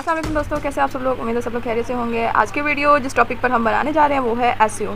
अस्सलाम वालेकुम दोस्तों, कैसे आप सब लोग। उम्मीद है सब लोग खैरियत से होंगे। आज के वीडियो जिस टॉपिक पर हम बनाने जा रहे हैं वो है एसईओ।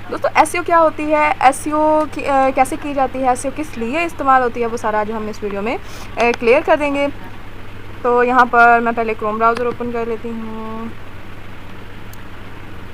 दोस्तों एसईओ क्या होती है, एसईओ कैसे की जाती है, एसईओ किस लिए इस्तेमाल होती है, वो सारा आज हम इस वीडियो में क्लियर कर देंगे। तो यहाँ पर मैं पहले क्रोम ब्राउज़र ओपन कर लेती हूँ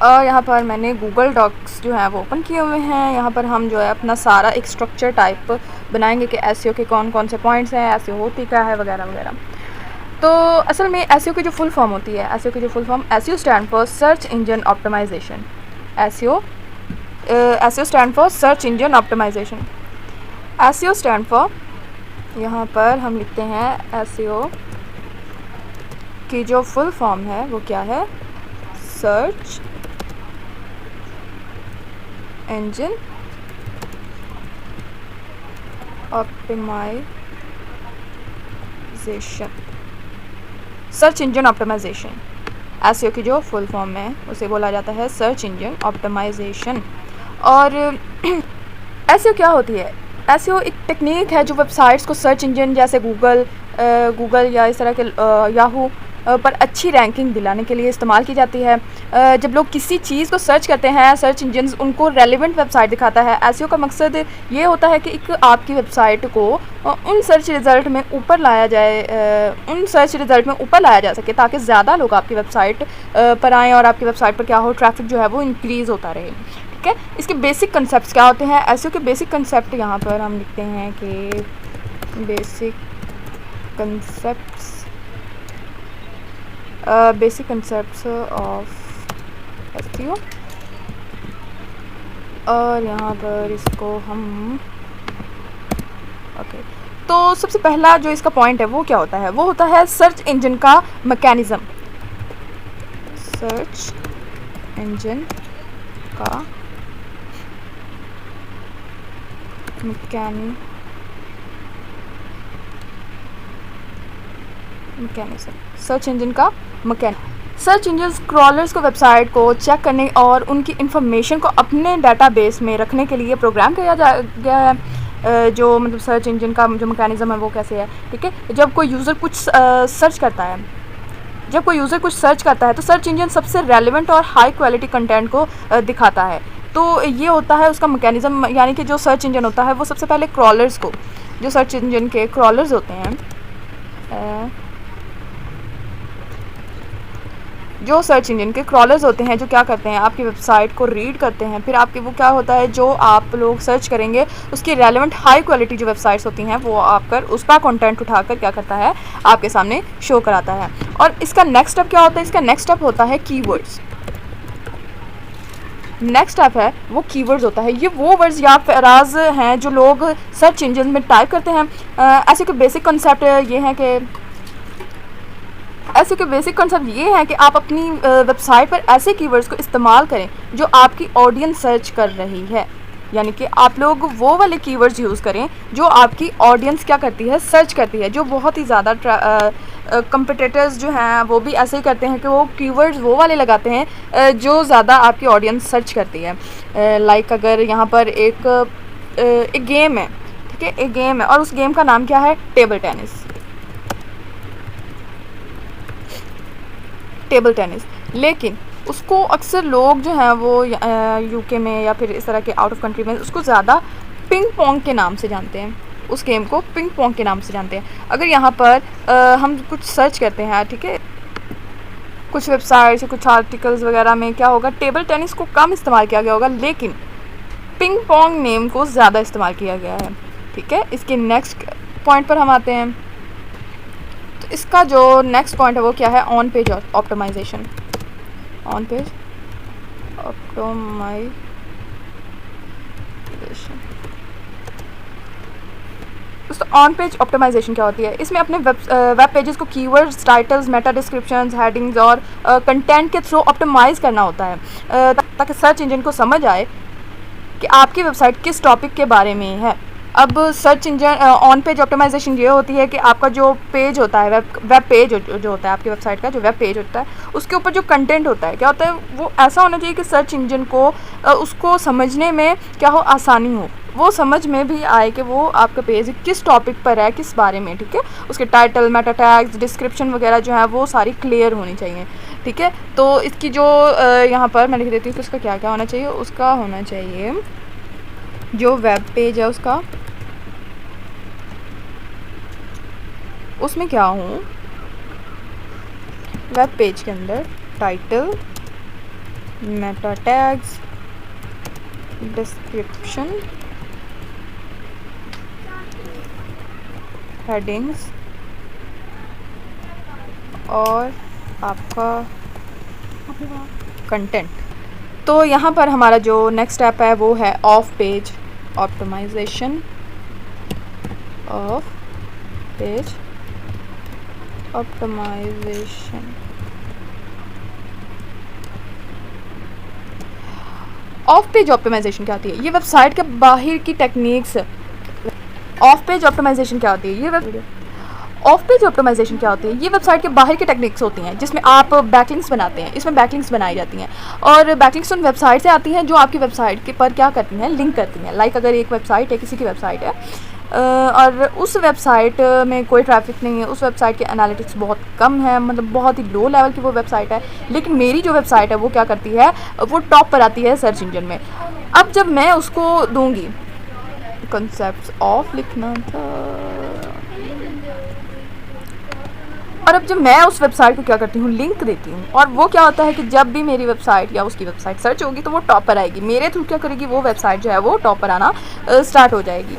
और यहाँ पर मैंने गूगल डॉक्स जो है वो ओपन किए हुए हैं। यहाँ पर हम जो है अपना सारा एक स्ट्रक्चर टाइप बनाएंगे कि एसईओ के कौन कौन से पॉइंट्स हैं, एसईओ होती क्या है वगैरह वगैरह। तो असल में एसईओ की जो फुल फॉर्म होती है, एसईओ की जो full form, SEO stand for search engine optimisation. SEO stand for search engine optimisation. SEO stand for, यहाँ पर हम लिखते हैं एसईओ की जो फुल फॉर्म है वो क्या है, search engine optimisation. Search engine optimisation SEO की जो फुल फॉर्म है उसे बोला जाता है सर्च इंजन ऑप्टिमाइजेशन। और एसईओ क्या होती है, एसईओ एक टेक्निक है जो वेबसाइट्स को सर्च इंजन जैसे गूगल या इस तरह के याहू पर अच्छी रैंकिंग दिलाने के लिए इस्तेमाल की जाती है। जब लोग किसी चीज़ को सर्च करते हैं, सर्च इंजन उनको रेलेवेंट वेबसाइट दिखाता है। एसईओ का मकसद ये होता है कि एक आपकी वेबसाइट को उन सर्च रिज़ल्ट में ऊपर लाया जा सके ताकि ज़्यादा लोग आपकी वेबसाइट पर आएँ और आपकी वेबसाइट पर क्या हो, ट्रैफिक जो है वो इंक्रीज़ होता रहे। ठीक है, इसके बेसिक कंसेप्ट क्या होते हैं, एसईओ के बेसिक कंसेप्ट यहाँ पर हम लिखते हैं कि बेसिक कंसेप्ट्स ऑफ एसईओ। और यहाँ पर इसको हम तो सबसे पहला जो इसका पॉइंट है वो क्या होता है, वो होता है सर्च इंजन का मैकेनिज़्म। सर्च इंजन का मैकेनिज़्म, सर्च इंजन का सर्च इंजन क्रॉलर्स को वेबसाइट को चेक करने और उनकी इंफॉर्मेशन को अपने डाटाबेस में रखने के लिए प्रोग्राम किया गया है। जो मतलब सर्च इंजन का जो मैकेनिज़्म है वो कैसे है, ठीक है। जब कोई यूज़र कुछ सर्च करता है तो सर्च इंजन सबसे रेलेवेंट और हाई क्वालिटी कंटेंट को दिखाता है। तो ये होता है उसका मैकेनिज़्म, यानी कि जो सर्च इंजन होता है वो सबसे पहले क्रॉलर्स को, जो सर्च इंजन के क्रॉलर्स होते हैं, जो सर्च इंजन के क्रॉलर्स होते हैं, जो क्या करते हैं, आपकी वेबसाइट को रीड करते हैं। फिर आपके वो क्या होता है, जो आप लोग सर्च करेंगे उसकी रेलेवेंट हाई क्वालिटी जो वेबसाइट्स होती हैं वो आपकर उसका कंटेंट उठाकर क्या करता है, आपके सामने शो कराता है। और इसका नेक्स्ट स्टेप क्या होता है, इसका नेक्स्ट स्टेप होता है कीवर्ड्स। नेक्स्ट स्टेप है वो कीवर्ड्स होता है। ये वो वर्ड्स या फ्राज हैं जो लोग सर्च इंजन में टाइप करते हैं। ऐसे के बेसिक कंसेप्ट ये है कि आप अपनी वेबसाइट पर ऐसे कीवर्ड्स को इस्तेमाल करें जो आपकी ऑडियंस सर्च कर रही है, यानी कि आप लोग वो वाले कीवर्ड्स यूज़ करें जो आपकी ऑडियंस क्या करती है, सर्च करती है। जो बहुत ही ज़्यादा कंपटीटर्स जो हैं वो भी ऐसे ही करते हैं कि वो कीवर्ड्स वो वाले लगाते हैं जो ज़्यादा आपकी ऑडियंस सर्च करती है। लाइक अगर यहाँ पर एक गेम है, ठीक है, एक गेम है और उस गेम का नाम क्या है, टेबल टेनिस। लेकिन उसको अक्सर लोग जो हैं वो यूके में या फिर इस तरह के आउट ऑफ कंट्री में उसको ज़्यादा पिंग पोंग के नाम से जानते हैं, उस गेम को पिंग पोंग के नाम से जानते हैं। अगर यहाँ पर हम कुछ सर्च करते हैं, ठीक है, कुछ वेबसाइट्स या कुछ आर्टिकल्स वगैरह में क्या होगा, टेबल टेनिस को कम इस्तेमाल किया गया होगा लेकिन पिंग पोंग नेम को ज़्यादा इस्तेमाल किया गया है। ठीक है, इसके नेक्स्ट पॉइंट पर हम आते हैं। इसका जो नेक्स्ट पॉइंट है वो क्या है, on page optimisation. On page optimisation. दोस्तों ऑन पेज ऑप्टिमाइजेशन क्या होती है, इसमें अपने वेब पेजेस को keywords, titles, meta descriptions, headings और कंटेंट के थ्रू ऑप्टिमाइज करना होता है ताकि सर्च इंजन को समझ आए कि आपकी वेबसाइट किस टॉपिक के बारे में है। अब search engine on page optimisation ये होती है कि आपका जो पेज होता है, वेब पेज जो होता है, आपकी वेबसाइट का जो वेब पेज होता है, उसके ऊपर जो कंटेंट होता है क्या होता है, वो ऐसा होना चाहिए कि सर्च इंजन को उसको समझने में क्या हो, आसानी हो, वो समझ में भी आए कि वो आपका पेज किस टॉपिक पर है, किस बारे में, ठीक है। उसके टाइटल, मेटा टैग्स, डिस्क्रिप्शन वगैरह जो है वो सारी क्लियर होनी चाहिए, ठीक है। तो इसकी जो यहाँ पर मैं लिख देती हूँ कि उसका क्या क्या होना चाहिए। उसका होना चाहिए जो वेब पेज है उसका, उसमें क्या हूँ, वेब पेज के अंदर title, Meta tags, description, headings और आपका कंटेंट। तो यहाँ पर हमारा जो नेक्स्ट स्टेप है वो है off page optimisation, off page optimisation. Off page optimisation क्या होती है? ये वेबसाइट के बाहर की टेक्निक्स। ऑफ पेज ऑप्टिमाइजेशन क्या होती है? ऑफ पेज ऑप्टिमाइजेशन क्या होती है? ये वेबसाइट के बाहर की टेक्निक्स होती हैं जिसमें आप बैकलिंक्स बनाते हैं। इसमें बैकलिंक्स बनाई जाती हैं और बैकलिंक्स उन वेबसाइट से आती हैं जो आपकी वेबसाइट के पर क्या करती हैं, लिंक करती हैं। लाइक अगर एक वेबसाइट है, किसी की वेबसाइट है और उस वेबसाइट में कोई ट्रैफिक नहीं है, उस वेबसाइट के एनालिटिक्स बहुत कम है, मतलब बहुत ही लो लेवल की वो वेबसाइट है, लेकिन मेरी जो वेबसाइट है वो क्या करती है, वो टॉप पर आती है सर्च इंजन में। अब जब मैं उसको दूंगी, कॉन्सेप्ट्स ऑफ लिखना था, और अब जब मैं उस वेबसाइट को क्या करती हूँ, लिंक देती हूँ, और वो क्या होता है कि जब भी मेरी वेबसाइट या उसकी वेबसाइट सर्च होगी तो वो टॉप पर आएगी। मेरे थ्रू क्या करेगी, वो वेबसाइट जो है वो टॉप पर आना स्टार्ट हो जाएगी,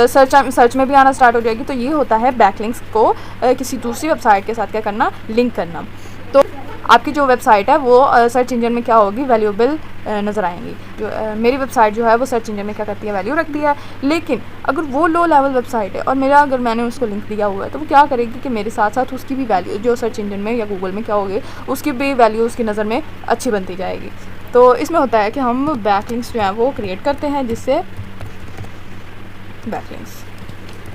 सर्च में भी आना स्टार्ट हो जाएगी। तो ये होता है बैकलिंक्स को किसी दूसरी वेबसाइट के साथ क्या करना, लिंक करना। तो आपकी जो वेबसाइट है वो सर्च इंजन में क्या होगी, वैल्यूएबल नज़र आएंगी। जो मेरी वेबसाइट जो है वो सर्च इंजन में क्या करती है, वैल्यू रखती है। लेकिन अगर वो लो लेवल वेबसाइट है और मेरा अगर मैंने उसको लिंक दिया हुआ है तो वो क्या करेगी कि मेरे साथ साथ उसकी भी वैल्यू जो सर्च इंजन में या गूगल में क्या होगी, उसकी भी वैल्यू उसकी नज़र में अच्छी बनती जाएगी। तो इसमें होता है कि हम बैकलिंक्स जो हैं वो क्रिएट करते हैं, जिससे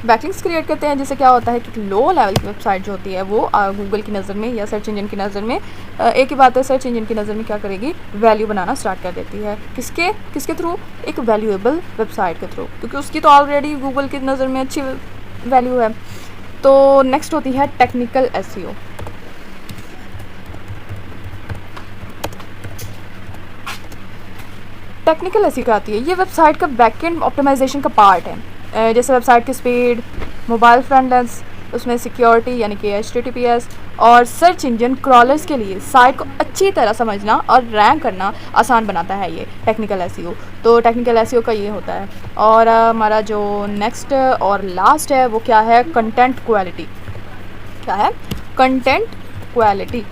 बैकलिंक्स क्रिएट करते हैं, जिससे क्या होता है कि लो लेवल की वेबसाइट जो होती है वो गूगल की नज़र में या सर्च इंजन की नज़र में, एक ही बात है, सर्च इंजन की नज़र में क्या करेगी, वैल्यू बनाना स्टार्ट कर देती है। किसके थ्रू, एक वैल्यूएबल वेबसाइट के थ्रू, क्योंकि उसकी तो ऑलरेडी गूगल की नज़र में अच्छी वैल्यू है। तो नेक्स्ट होती है टेक्निकल एसईओ। टेक्निकल एसईओ क्या आती है, ये वेबसाइट का बैकएंड ऑप्टिमाइजेशन का पार्ट है। जैसे वेबसाइट की स्पीड, मोबाइल फ्रेंडनेस, उसमें सिक्योरिटी यानी कि HTTPS और सर्च इंजन क्रॉलर्स के लिए साइट को अच्छी तरह समझना और रैंक करना आसान बनाता है ये टेक्निकल एसईओ। तो टेक्निकल एसईओ का ये होता है। और हमारा जो नेक्स्ट और लास्ट है वो क्या है, कंटेंट क्वालिटी। क्या है, कंटेंट क्वालिटी।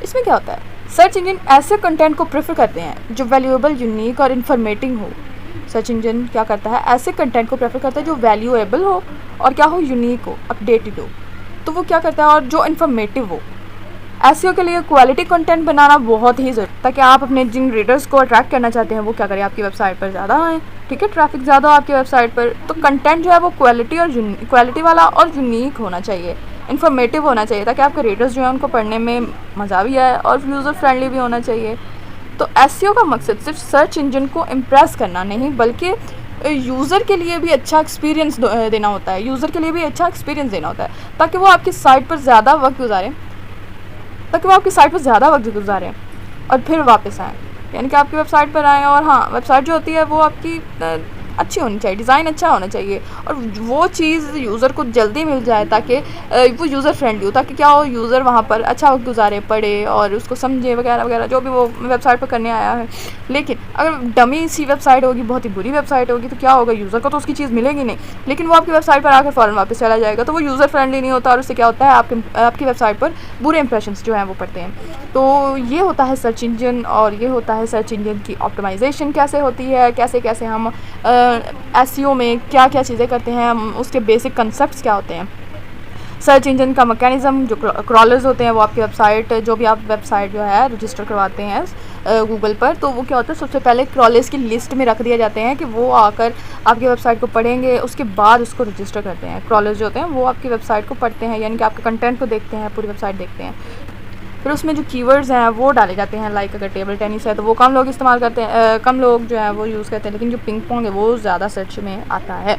इसमें क्या होता है, सर्च इंजन ऐसे कंटेंट को प्रेफर करते हैं जो वैल्यूएबल, यूनिक और इन्फॉर्मेटिव हो। सर्च इंजन क्या करता है, ऐसे कंटेंट को प्रेफर करता है जो वैल्यूएबल हो और क्या हो, यूनिक हो, अपडेटेड हो। तो वो क्या करता है, और जो इन्फॉर्मेटिव हो। एसईओ के लिए क्वालिटी कंटेंट बनाना बहुत ही ज़रूरी, ताकि आप अपने जिन रीडर्स को अट्रैक्ट करना चाहते हैं वो क्या करें, आपकी वेबसाइट पर ज़्यादा आएँ, ठीक है, ट्रैफिक ज़्यादा हो आपकी वेबसाइट पर। तो कंटेंट जो है वो क्वालिटी वाला और यूनिक होना चाहिए, इन्फॉर्मेटिव होना चाहिए, ताकि आपके रीडर्स जो हैं उनको पढ़ने में मज़ा भी आए और यूज़र फ्रेंडली भी होना चाहिए। तो एसईओ का मकसद सिर्फ सर्च इंजन को इम्प्रेस करना नहीं, बल्कि यूज़र के लिए भी अच्छा एक्सपीरियंस देना होता है, ताकि वो आपकी साइट पर ज़्यादा वक्त गुजारें और फिर वापस आएँ, यानी कि आपकी वेबसाइट पर आएँ। और हाँ, वेबसाइट जो होती है वो आपकी अच्छी होनी चाहिए, डिज़ाइन अच्छा होना चाहिए और वो चीज़ यूज़र को जल्दी मिल जाए, ताकि वो यूज़र फ्रेंडली हो, ताकि क्या हो, यूज़र वहाँ पर अच्छा वक्त गुजारे, पढ़े और उसको समझे वगैरह वगैरह जो भी वो वेबसाइट पर करने आया है। लेकिन अगर डमी सी वेबसाइट होगी, बहुत ही बुरी वेबसाइट होगी, तो क्या होगा, यूज़र को तो उसकी चीज़ मिलेगी नहीं, लेकिन वो आपकी वेबसाइट पर आकर फ़ौरन वापस चला जाएगा। तो वो यूज़र फ्रेंडली नहीं होता और उससे क्या होता है, आपकी वेबसाइट पर बुरे इंप्रेशंस जो हैं वो पड़ते हैं। तो ये होता है सर्च इंजन, और ये होता है सर्च इंजन की ऑप्टिमाइजेशन कैसे होती है, कैसे कैसे हम एसईओ में क्या क्या चीज़ें करते हैं, उसके बेसिक कंसेप्ट्स क्या होते हैं। सर्च इंजन का मैकेनिज़्म, जो क्रॉलर्स होते हैं वो आपकी वेबसाइट, जो भी आप वेबसाइट जो है रजिस्टर करवाते हैं गूगल पर, तो वो क्या होता है, सबसे पहले क्रॉलर्स की लिस्ट में रख दिए जाते हैं कि वो आकर आपकी वेबसाइट को पढ़ेंगे, उसके बाद उसको रजिस्टर करते हैं। क्रॉलर्स जो होते हैं वो आपकी वेबसाइट को पढ़ते हैं, यानी कि आपके कंटेंट को देखते हैं, पूरी वेबसाइट देखते हैं। फिर उसमें जो कीवर्ड्स हैं वो डाले जाते हैं, लाइक अगर टेबल टेनिस है तो वो कम लोग इस्तेमाल करते हैं, कम लोग जो है वो यूज़ करते हैं, लेकिन जो पिंग पोंग है वो ज़्यादा सर्च में आता है।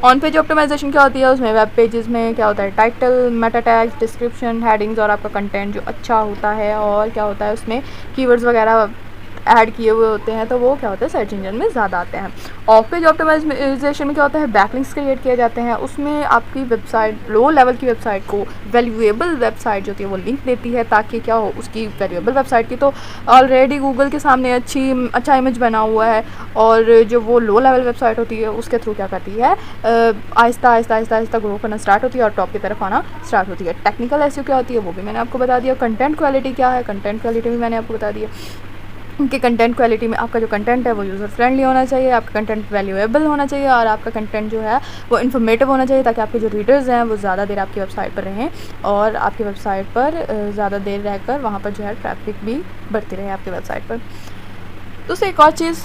ऑन पेज ऑप्टिमाइजेशन क्या होती है, उसमें वेब पेजेस में क्या होता है, title, Meta tags, description, headings और आपका कंटेंट जो अच्छा होता है, और क्या होता है उसमें कीवर्ड्स वगैरह ऐड किए हुए होते हैं, तो वो क्या होता है सर्च इंजन में ज़्यादा आते हैं। ऑफ पेज ऑप्टिमाइजेशन में क्या होता है, बैकलिंक्स क्रिएट किए जाते हैं, उसमें आपकी वेबसाइट, लो लेवल की वेबसाइट को वैल्यूएबल वेबसाइट जो होती है वो लिंक देती है, ताकि क्या हो, उसकी वैल्यूएबल वेबसाइट की तो ऑलरेडी गूगल के सामने अच्छा इमेज बना हुआ है, और जो वो लो लेवल वेबसाइट होती है उसके थ्रू क्या करती है, आहिस्ता आहिस्ता आहिस्ता आहिस्ता ग्रो करना स्टार्ट होती है और टॉप की तरफ आना स्टार्ट होती है। टेक्निकल एसईओ क्या होती है वो भी मैंने आपको बता दिया। कंटेंट क्वालिटी क्या है, कंटेंट क्वालिटी भी मैंने आपको बता दिया कि कंटेंट क्वालिटी में आपका जो कंटेंट है वो यूज़र फ्रेंडली होना चाहिए, आपका कंटेंट वैल्यूएबल होना चाहिए, और आपका कंटेंट जो है वो इन्फॉर्मेटिव होना चाहिए, ताकि आपके जो रीडर्स हैं वो ज़्यादा देर आपकी वेबसाइट पर रहें, और आपकी वेबसाइट पर ज़्यादा देर रहकर वहाँ पर जो है ट्रैफिक भी बढ़ती रहे आपकी वेबसाइट पर। दूसरी एक और चीज़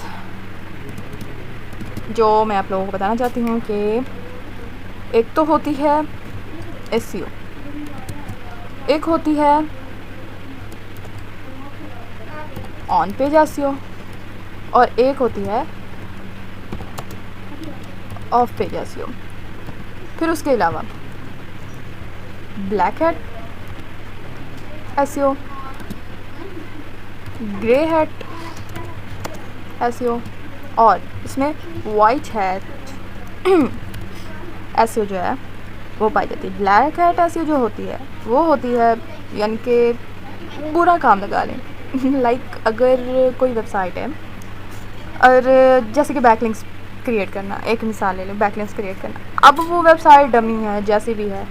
जो मैं आप लोगों को बताना चाहती हूँ कि एक तो होती है एसईओ, एक होती है ऑन पेज एसईओ, और एक होती है ऑफ पेज एसईओ। फिर उसके अलावा black hat SEO, grey hat SEO, और इसमें वाइट हैट एसईओ जो है वो पाई जाती है। ब्लैक हैट एसईओ जो होती है वो होती है यानी कि बुरा काम लगा लें लाइक अगर कोई वेबसाइट है, और जैसे कि बैकलिंक्स क्रिएट करना, एक मिसाल ले लो, बैकलिंक्स क्रिएट करना, अब वो वेबसाइट डमी है जैसी भी है,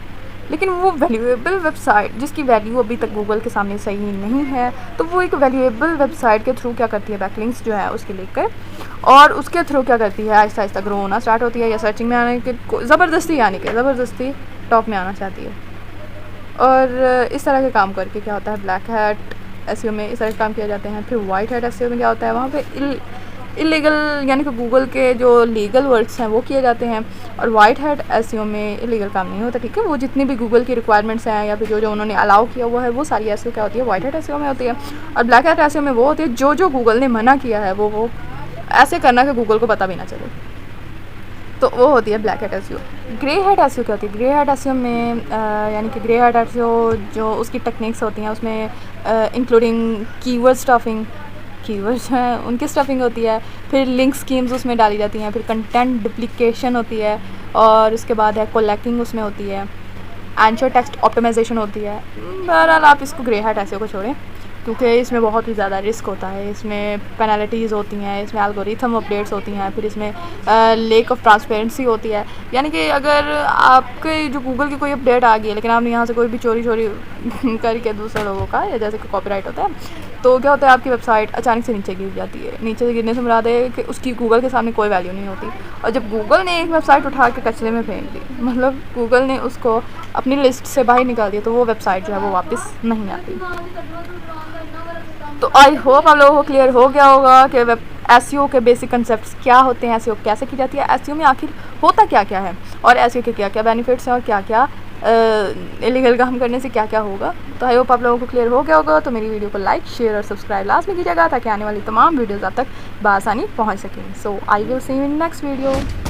लेकिन वो वैल्यूएबल वेबसाइट जिसकी वैल्यू अभी तक गूगल के सामने सही नहीं है, तो वो एक वैल्यूएबल वेबसाइट के थ्रू क्या करती है, बैकलिंक्स जो है उसके लेकर, और उसके थ्रू क्या करती है, आहिस्ता आहिस्ता ग्रो होना स्टार्ट होती है, या सर्चिंग में आने के ज़बरदस्ती टॉप में आना चाहती है। और इस तरह के काम करके क्या होता है, ब्लैक हैट एसईओ में इस तरह के काम किए जाते हैं। फिर वाइट हैट एसईओ में क्या होता है, वहाँ पे इलीगल यानी कि गूगल के जो लीगल वर्ड्स हैं वो किए जाते हैं, और वाइट हैट एसईओ में इलीगल काम नहीं होता, ठीक है। वो जितनी भी गूगल की रिक्वायरमेंट्स हैं या फिर जो जो उन्होंने अलाउ किया हुआ है वो सारी एसईओ क्या होती है, वाइट हैट एसईओ में होती है। और ब्लैक हैट एसईओ में वो होती है जो गूगल ने मना किया है वो ऐसे करना कि गूगल को पता भी ना चले, तो वो होती है black hat SEO. Grey hat SEO क्या होती है, ग्रे हैट एसईओ में यानी कि ग्रे हैट एसईओ जो उसकी टेक्निक्स होती हैं उसमें इंक्लूडिंग कीवर्ड स्टफिंग, कीवर्ड्स हैं उनकी स्टफिंग होती है, फिर लिंक स्कीम्स उसमें डाली जाती हैं, फिर कंटेंट डुप्लीकेशन होती है, और उसके बाद है कोलैकिंग उसमें होती है, आंसर टेक्स्ट ऑप्टिमाइजेशन होती है। बहरहाल आप इसको ग्रे हैट एसईओ को छोड़ें, क्योंकि इसमें बहुत ही ज़्यादा रिस्क होता है, इसमें पेनल्टीज़ होती हैं, इसमें एल्गोरिथम अपडेट्स होती हैं, फिर इसमें लेक ऑफ ट्रांसपेरेंसी होती है। यानी कि अगर आपके जो गूगल की कोई अपडेट आ गई है, लेकिन आपने यहाँ से कोई भी चोरी करके दूसरे लोगों का, या जैसे कि कॉपीराइट होता है, तो क्या होता है आपकी वेबसाइट अचानक से नीचे गिर जाती है। नीचे से गिरने से मुराद है कि उसकी गूगल के सामने कोई वैल्यू नहीं होती, और जब गूगल ने एक वेबसाइट उठा के कचरे में फेंक दी, मतलब गूगल ने उसको अपनी लिस्ट से बाहर निकाल दिया, तो वो वेबसाइट जो है वो वापस नहीं आती। तो आई होप आप लोगों को क्लियर हो गया होगा कि वेब एसईओ के बेसिक कंसेप्ट्स क्या होते हैं, एसईओ कैसे की जाती है, एसईओ में आखिर होता क्या क्या है, और एसईओ के क्या क्या बेनिफिट्स हैं, और क्या क्या इलीगल काम करने से क्या क्या होगा। तो आई होप आप लोगों को क्लियर हो गया होगा। तो मेरी वीडियो को लाइक, शेयर और सब्सक्राइब लास्ट में कीजिएगा, ताकि आने वाली तमाम वीडियोज़ आप तक बआसानी पहुँच सकें। So I will see you in next video.